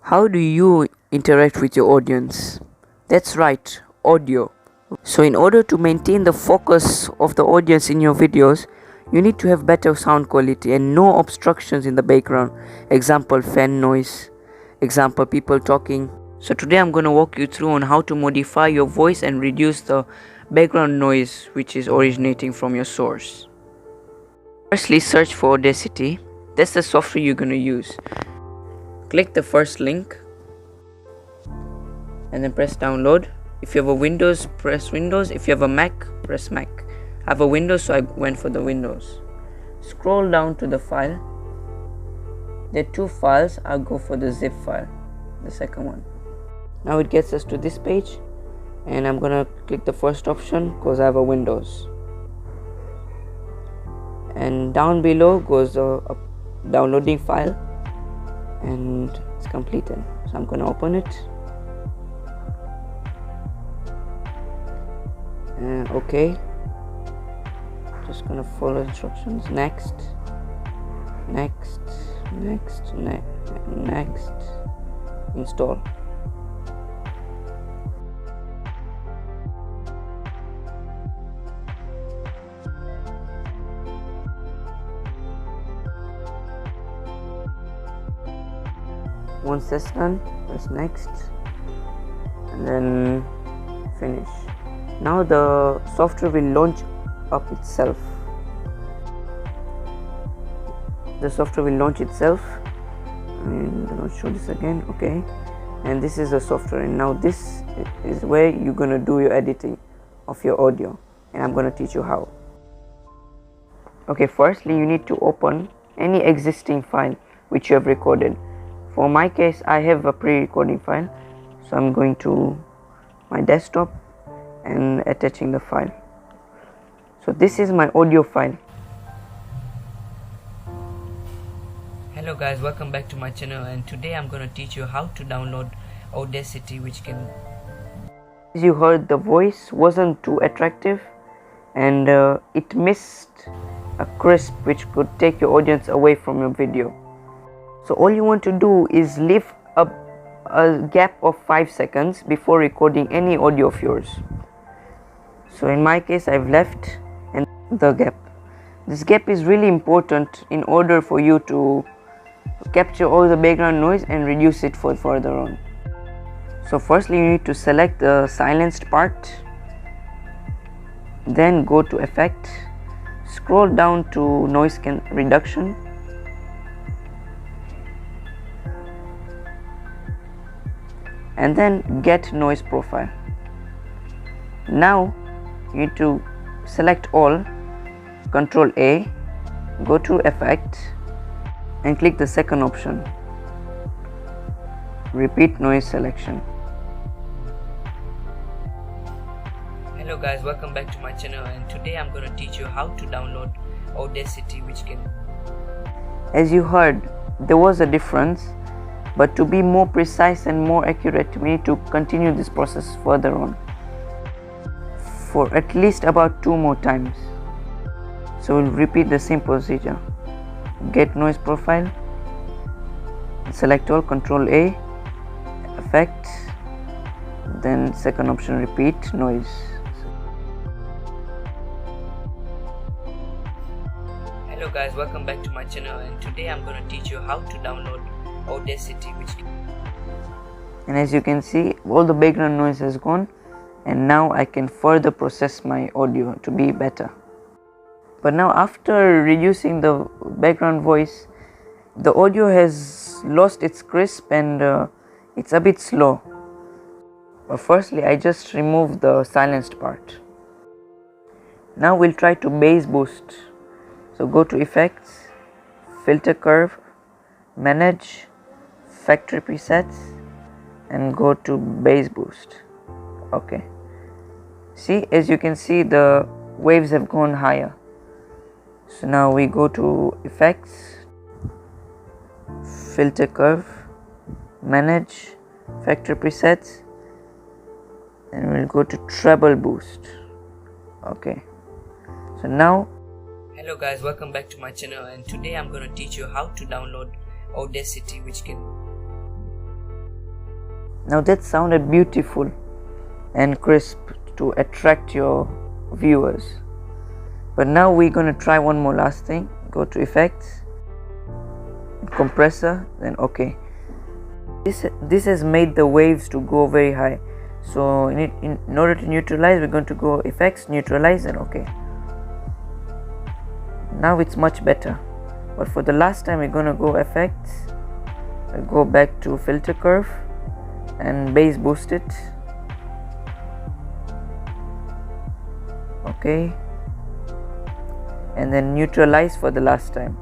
How do you interact with your audience? That's right, audio. So in order to maintain the focus of the audience in your videos, you need to have better sound quality and no obstructions in the background. Example, fan noise. Example, people talking. So today I'm going to walk you through on how to modify your voice and reduce the background noise which is originating from your source. Firstly, search for Audacity. That's the software you're going to use. Click the first link and then press download. If you have a Windows, press Windows. If you have a Mac, press Mac. I have a Windows, so I went for the Windows. Scroll down to the file. There are two files. I'll go for the zip file, the second one. Now it gets us to this page, and I'm gonna click the first option because I have a Windows. And down below goes a downloading file, and it's completed. So I'm gonna open it. Okay, just gonna follow instructions. Next, install. Once that's done, press next and then finish. Now the software will launch up itself. The software will launch itself, and I'll show this again. Okay, and this is the software, and now this is where you're gonna do your editing of your audio, and I'm gonna teach you how. Okay, firstly you need to open any existing file which you have recorded. For my case, I have a pre-recording file, so I'm going to my desktop and attaching the file. So this is my audio file. Hello guys, welcome back to my channel, and today I'm going to teach you how to download Audacity, which can, as you heard, the voice wasn't too attractive and it missed a crisp which could take your audience away from your video. So all you want to do is leave a gap of 5 seconds before recording any audio of yours. So in my case, I've left and the gap. This gap is really important in order for you to capture all the background noise and reduce it further on. So firstly you need to select the silenced part, then go to effect, scroll down to noise reduction, and then get noise profile. Now you need to select all, Ctrl A, go to effect and click the second option, repeat noise selection. Hello guys, welcome back to my channel, and today I'm going to teach you how to download Audacity, which can, as you heard, there was a difference, but to be more precise and more accurate, we need to continue this process further on for at least about 2 more times. So we'll repeat the same procedure. Get noise profile, select all, Ctrl A, effect, then second option, repeat noise. Hello guys, welcome back to my channel, and today I'm going to teach you how to download Audacity, and as you can see, all the background noise has gone, and now I can further process my audio to be better. But now after reducing the background voice, the audio has lost its crisp and it's a bit slow. But firstly I just removed the silenced part. Now we'll try to bass boost. So go to effects, filter curve, manage, factory presets, and go to bass boost. Okay, see, as you can see, the waves have gone higher. So now we go to effects, filter curve, manage, factory presets, and we'll go to treble boost. Okay, So now, hello guys, welcome back to my channel, and today I'm going to teach you how to download Audacity, which can... Now that sounded beautiful and crisp to attract your viewers. But now we're going to try one more last thing. Go to effects, compressor, then OK. This has made the waves to go very high. So in order to neutralize, we're going to go effects, neutralize, and OK. Now it's much better. But for the last time, we're going to go effects, we'll go back to filter curve and bass boost it. OK, and then neutralize for the last time.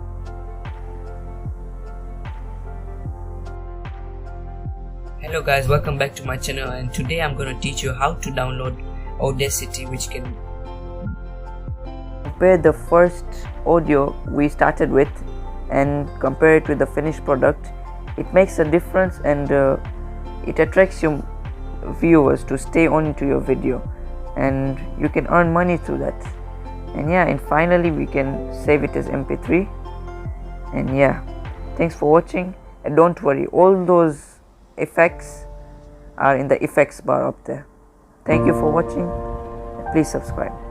Hello guys, welcome back to my channel, and today I'm going to teach you how to download Audacity, which can... Compare the first audio we started with and compare it with the finished product. It makes a difference, and it attracts your viewers to stay on to your video, and you can earn money through that. And yeah, and finally we can save it as MP3. And yeah, thanks for watching, and don't worry, all those effects are in the effects bar up there. Thank you for watching, and please subscribe.